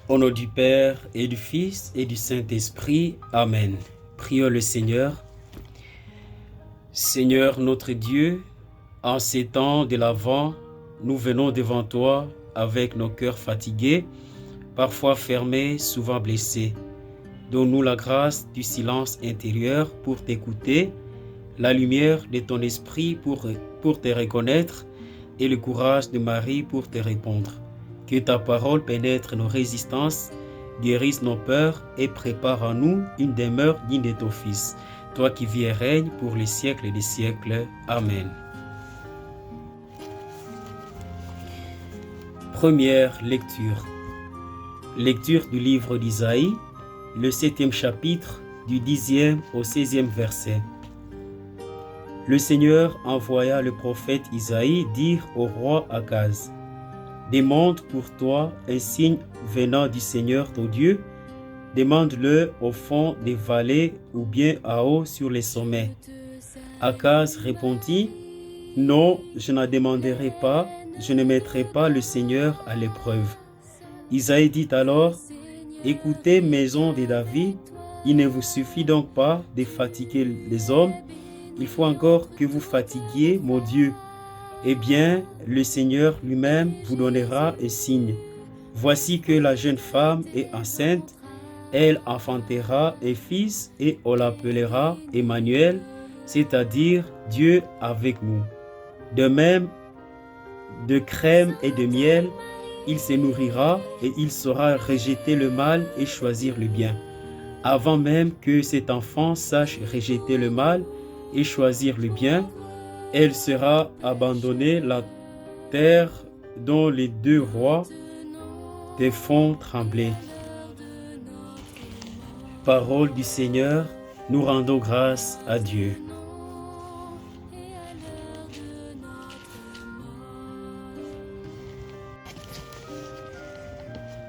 Au nom du Père et du Fils et du Saint-Esprit. Amen. Prions le Seigneur. Seigneur notre Dieu, en ces temps de l'Avent, nous venons devant toi avec nos cœurs fatigués, parfois fermés, souvent blessés. Donne-nous la grâce du silence intérieur pour t'écouter, la lumière de ton esprit pour te reconnaître et le courage de Marie pour te répondre. Que ta parole pénètre nos résistances, guérisse nos peurs et prépare en nous une demeure digne de ton Fils. Toi qui vis et règnes pour les siècles des siècles. Amen. Première lecture. Lecture du livre d'Isaïe, le 7e chapitre, du 10e au 16e verset. Le Seigneur envoya le prophète Isaïe dire au roi Akaz: demande pour toi un signe venant du Seigneur ton Dieu, demande-le au fond des vallées ou bien à haut sur les sommets. Akaz répondit: non, je n'en demanderai pas, je ne mettrai pas le Seigneur à l'épreuve. Isaïe dit alors: écoutez, maison de David, il ne vous suffit donc pas de fatiguer les hommes, il faut encore que vous fatiguiez mon Dieu. Eh bien, le Seigneur lui-même vous donnera un signe. Voici que la jeune femme est enceinte, elle enfantera un fils et on l'appellera Emmanuel, c'est-à-dire Dieu avec nous. De même, de crème et de miel, il se nourrira et il saura rejeter le mal et choisir le bien. Avant même que cet enfant sache rejeter le mal et choisir le bien, elle sera abandonnée, la terre dont les deux rois te font trembler. Parole du Seigneur, nous rendons grâce à Dieu.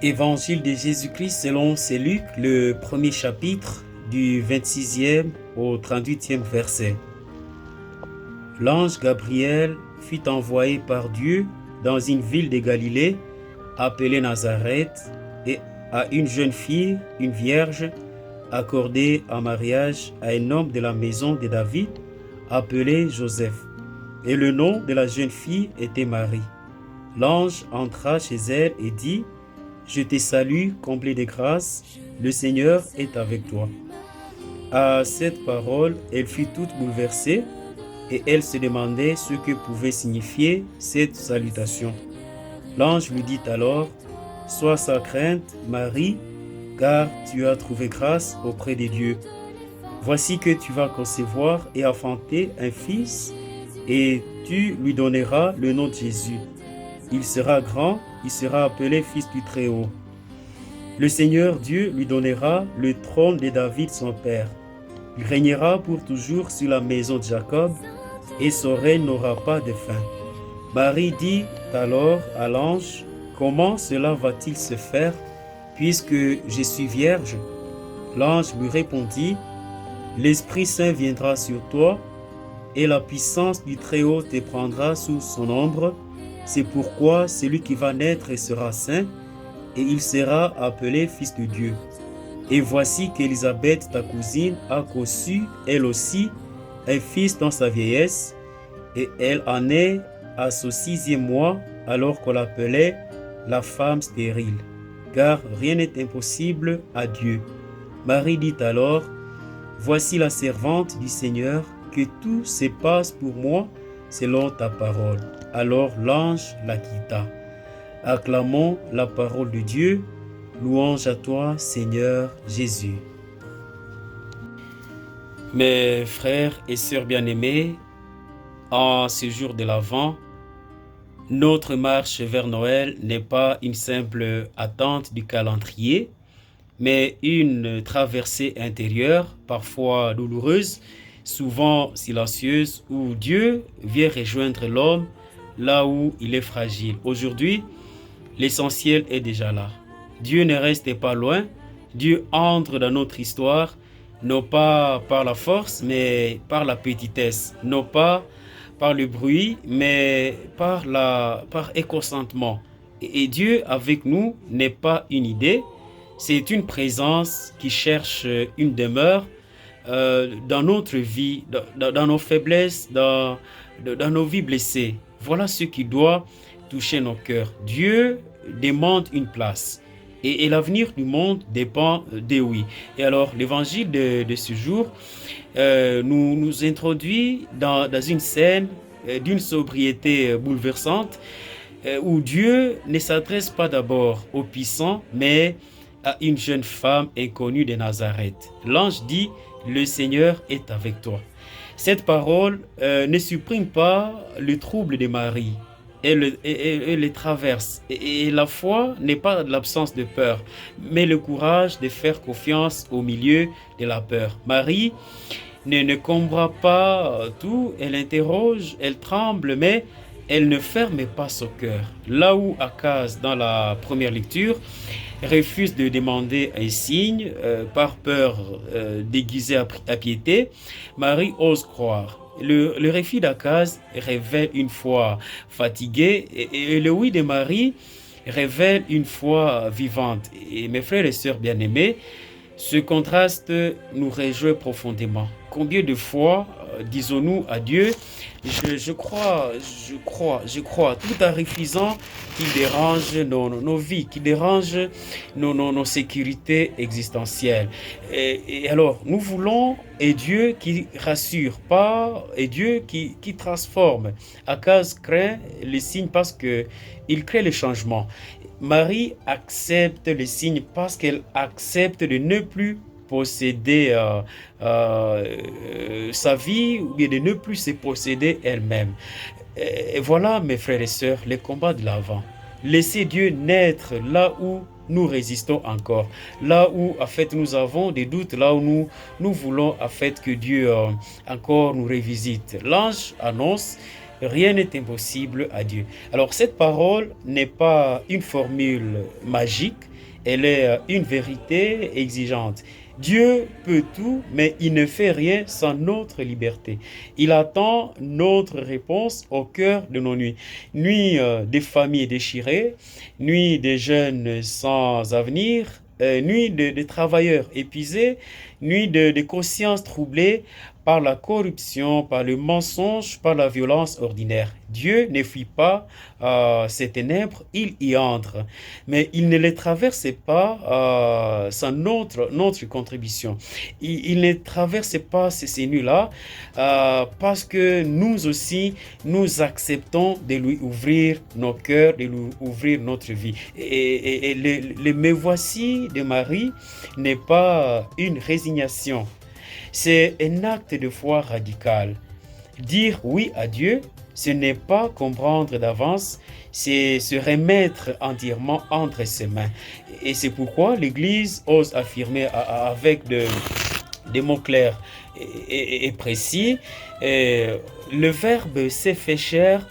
Évangile de Jésus-Christ selon Saint Luc, le premier chapitre, du 26e au 38e verset. L'ange Gabriel fut envoyé par Dieu dans une ville de Galilée, appelée Nazareth, et à une jeune fille, une vierge, accordée en mariage à un homme de la maison de David, appelé Joseph. Et le nom de la jeune fille était Marie. L'ange entra chez elle et dit: je te salue, comblée de grâce, le Seigneur est avec toi. À cette parole, elle fut toute bouleversée et elle se demandait ce que pouvait signifier cette salutation. L'ange lui dit alors: sois sans crainte, Marie, car tu as trouvé grâce auprès de Dieu. Voici que tu vas concevoir et enfanter un fils, et tu lui donneras le nom de Jésus. Il sera grand, il sera appelé Fils du Très-Haut. Le Seigneur Dieu lui donnera le trône de David son père. Il régnera pour toujours sur la maison de Jacob, et son règne n'aura pas de fin. Marie dit alors à l'ange: comment cela va-t-il se faire, puisque je suis vierge? L'ange lui répondit: l'Esprit Saint viendra sur toi, et la puissance du Très-Haut te prendra sous son ombre. C'est pourquoi celui qui va naître sera saint, et il sera appelé Fils de Dieu. Et voici qu'Élisabeth, ta cousine, a conçu, elle aussi, un fils dans sa vieillesse, et elle en est à son 6e mois, alors qu'on l'appelait la femme stérile, car rien n'est impossible à Dieu. Marie dit alors: voici la servante du Seigneur, que tout se passe pour moi selon ta parole. Alors l'ange la quitta. Acclamons la parole de Dieu. Louange à toi, Seigneur Jésus. Mes frères et sœurs bien-aimés, en ce jour de l'Avent, notre marche vers Noël n'est pas une simple attente du calendrier, mais une traversée intérieure, parfois douloureuse, souvent silencieuse, où Dieu vient rejoindre l'homme là où il est fragile. Aujourd'hui, l'essentiel est déjà là. Dieu ne reste pas loin. Dieu entre dans notre histoire, non pas par la force, mais par la petitesse. Non pas par le bruit, mais par éco-consentement. Et Dieu avec nous n'est pas une idée, c'est une présence qui cherche une demeure dans notre vie, dans nos faiblesses, dans nos vies blessées. Voilà ce qui doit toucher nos cœurs. Dieu demande une place. Et l'avenir du monde dépend des oui. Et alors, l'évangile de ce jour nous introduit dans une scène d'une sobriété bouleversante où Dieu ne s'adresse pas d'abord aux puissants, mais à une jeune femme inconnue de Nazareth. L'ange dit, le Seigneur est avec toi. Cette parole ne supprime pas le trouble de Marie. Elle les traverse. Et la foi n'est pas l'absence de peur, mais le courage de faire confiance au milieu de la peur. Marie ne comprend pas tout, elle interroge, elle tremble, mais elle ne ferme pas son cœur. Là où Akaz, dans la première lecture, refuse de demander un signe par peur déguisée à piété, Marie ose croire. Le refus d'Akaz révèle une foi fatiguée et le oui de Marie révèle une foi vivante. Et mes frères et sœurs bien-aimés, ce contraste nous réjouit profondément. Combien de fois disons-nous à Dieu, je crois, tout en refusant qu'il dérange nos vies, qu'il dérange nos sécurités existentielles. Et alors, nous voulons un Dieu qui rassure, pas un Dieu qui transforme. Akaz craint les signes parce qu'il crée le changement. Marie accepte les signes parce qu'elle accepte de ne plus posséder sa vie ou bien de ne plus se posséder elle-même. Et voilà, mes frères et sœurs, les combats de l'avant. Laissez Dieu naître là où nous résistons encore, là où en fait nous avons des doutes, là où nous voulons en fait que Dieu encore nous révisite. L'ange annonce: rien n'est impossible à Dieu. Alors cette parole n'est pas une formule magique, elle est une vérité exigeante. Dieu peut tout, mais il ne fait rien sans notre liberté. Il attend notre réponse au cœur de nos nuits. Nuits des familles déchirées, nuits des jeunes sans avenir, nuits de travailleurs épuisés, nuits de consciences troublées par la corruption, par le mensonge, par la violence ordinaire. Dieu ne fuit pas ces ténèbres, il y entre. Mais il ne les traverse pas sans notre contribution. Il ne traverse pas ces nuits-là parce que nous aussi, nous acceptons de lui ouvrir nos cœurs, de lui ouvrir notre vie. Et le me voici de Marie n'est pas une résignation. C'est un acte de foi radical. Dire oui à Dieu, ce n'est pas comprendre d'avance, c'est se remettre entièrement entre ses mains. Et c'est pourquoi l'Église ose affirmer avec des mots clairs et précis, le Verbe s'est fait chair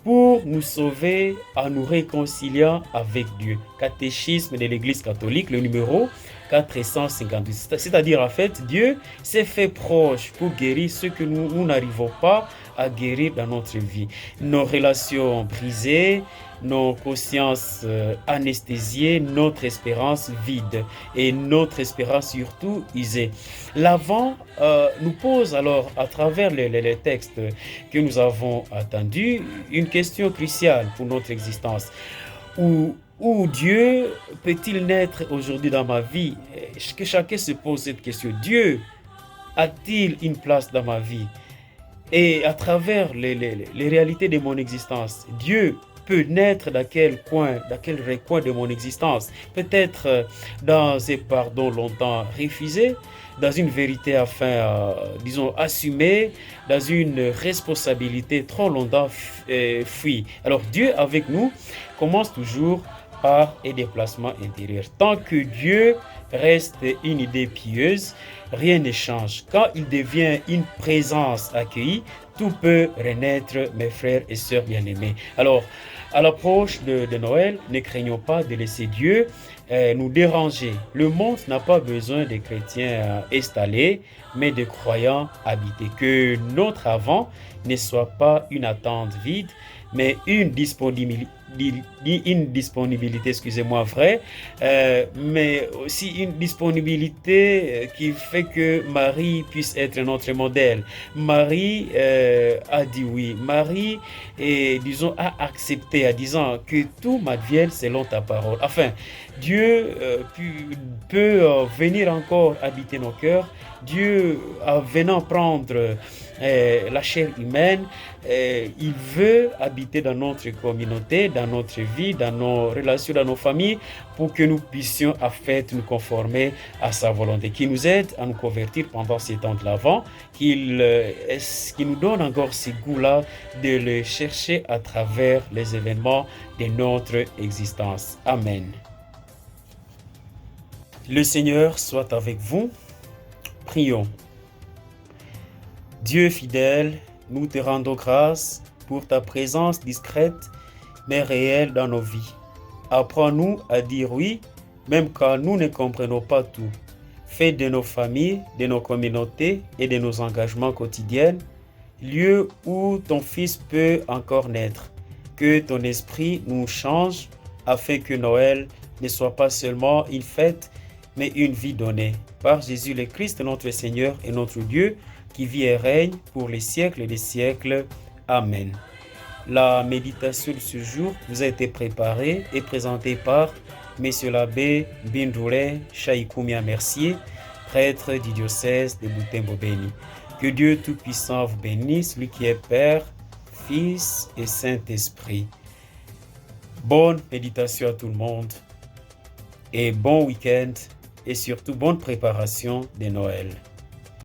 pour nous sauver en nous réconciliant avec Dieu. Catéchisme de l'Église catholique, le numéro 458. C'est-à-dire, en fait, Dieu s'est fait proche pour guérir ce que nous n'arrivons pas à guérir dans notre vie. Nos relations brisées, nos consciences anesthésiées, notre espérance vide et notre espérance surtout usée. L'avant nous pose alors, à travers les textes que nous avons attendus, une question cruciale pour notre existence. Où Dieu peut-il naître aujourd'hui dans ma vie? Que chacun se pose cette question. Dieu a-t-il une place dans ma vie? Et à travers les réalités de mon existence, Dieu peut naître dans quel coin, dans quel recoin de mon existence? Peut-être dans un pardon longtemps refusé, dans une vérité disons, assumée, dans une responsabilité trop longtemps fuie. Alors Dieu avec nous commence toujours par un déplacement intérieur. Tant que Dieu reste une idée pieuse, rien ne change. Quand il devient une présence accueillie, tout peut renaître, mes frères et sœurs bien-aimés. Alors, à l'approche de Noël, ne craignons pas de laisser Dieu nous déranger. Le monde n'a pas besoin de chrétiens installés, mais de croyants habités. Que notre avant ne soit pas une attente vide, mais une disponibilité, excusez-moi, vraie, mais aussi une disponibilité qui fait que Marie puisse être notre modèle. Marie a dit oui. Marie, disons, a accepté en disant que tout m'advienne selon ta parole. Enfin, Dieu peut venir encore habiter nos cœurs. Dieu, venant prendre la chair humaine, il veut habiter dans notre communauté, dans notre vie, dans nos relations, dans nos familles, pour que nous puissions en fait nous conformer à sa volonté, qui nous aide à nous convertir pendant ces temps de l'Avent, qu'il nous donne encore ce goût-là de le chercher à travers les événements de notre existence. Amen. Le Seigneur soit avec vous. Prions. Dieu fidèle, nous te rendons grâce pour ta présence discrète mais réelle dans nos vies. Apprends-nous à dire oui, même quand nous ne comprenons pas tout. Fais de nos familles, de nos communautés et de nos engagements quotidiens, lieu où ton Fils peut encore naître. Que ton esprit nous change afin que Noël ne soit pas seulement une fête, mais une vie donnée. Par Jésus le Christ, notre Seigneur et notre Dieu, qui vit et règne pour les siècles des siècles. Amen. La méditation de ce jour vous a été préparée et présentée par Monsieur l'abbé Bindoulé Chaïkoumia Mercier, prêtre du diocèse de Butembo-Beni. Que Dieu Tout-Puissant vous bénisse, lui qui est Père, Fils et Saint-Esprit. Bonne méditation à tout le monde et bon week-end et surtout bonne préparation de Noël.